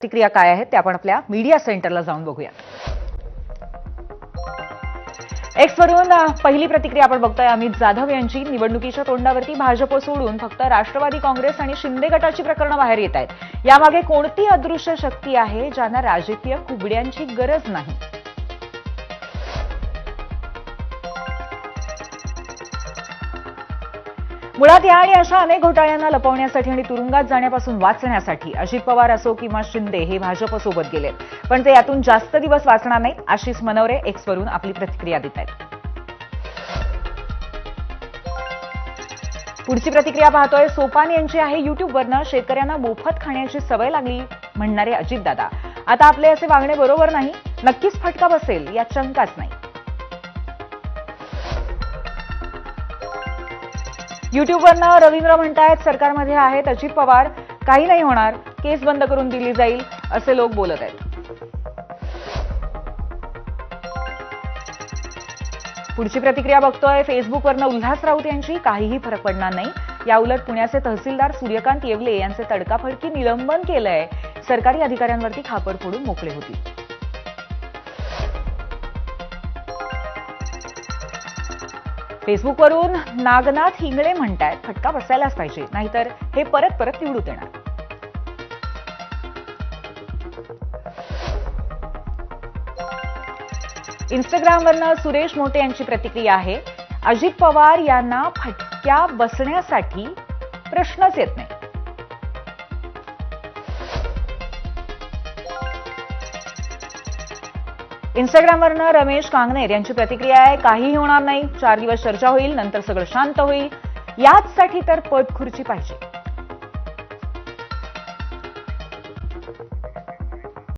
प्रतिक्रिया काय आहेत ते आपण आपल्या मीडिया सेंटरला जाऊन बघूया. एक्सवरून पहिली प्रतिक्रिया आपण बघतोय. अमित जाधव यांची निवडणुकीच्या तोंडावरती भाजप सोडून फक्त राष्ट्रवादी काँग्रेस आणि शिंदे गटाची प्रकरणं बाहेर येत आहेत. यामागे कोणती अदृश्य शक्ती आहे ज्यांना राजकीय कुबड्यांची गरज नाही? मुळात या आणि अशा अनेक घोटाळ्यांना लपवण्यासाठी आणि तुरुंगात जाण्यापासून वाचण्यासाठी अजित पवार असो किंवा शिंदे हे भाजपसोबत गेले, पण ते यातून जास्त दिवस वाचणार नाहीत. आशिष मनोरे एक्सवरून आपली प्रतिक्रिया देत आहेत. पुढची प्रतिक्रिया पाहतोय. सोपान यांची आहे युट्यूबवरनं. शेतकऱ्यांना मोफत खाण्याची सवय लागली म्हणणारे अजितदादा, आता आपले असे वागणे बरोबर नाही, नक्कीच फटका बसेल यात शंकाच नाही. युट्यूबवरनं रवींद्र म्हणतायत सरकारमध्ये आहेत अजित पवार, काही नाही होणार, केस बंद करून दिली जाईल असे लोक बोलत आहेत. पुढची प्रतिक्रिया बघतोय. फेसबुकवरनं उल्हास राऊत यांची काहीही फरक पडणार नाही. याउलट पुण्याचे तहसीलदार सूर्यकांत येवले यांचे तडकाफडकी निलंबन केलंय. सरकारी अधिकाऱ्यांवरती खापर फोडून मोकळे होतील. फेसबुकवरून नागनाथ हिंगळे म्हणतायत फटका बसायलाच पाहिजे, नाहीतर हे परत परत निवडून येणार. इंस्टाग्रामवरनं सुरेश मोटे यांची प्रतिक्रिया आहे. अजित पवार यांना फटक्या बसण्यासाठी प्रश्नच येत नाही. इंस्टाग्रामवरनं रमेश कांगनेर यांची प्रतिक्रिया आहे. काहीही होणार नाही, 4 दिवस चर्चा होईल, नंतर सगळं शांत होईल. याचसाठी तर पद खुर्ची पाहिजे.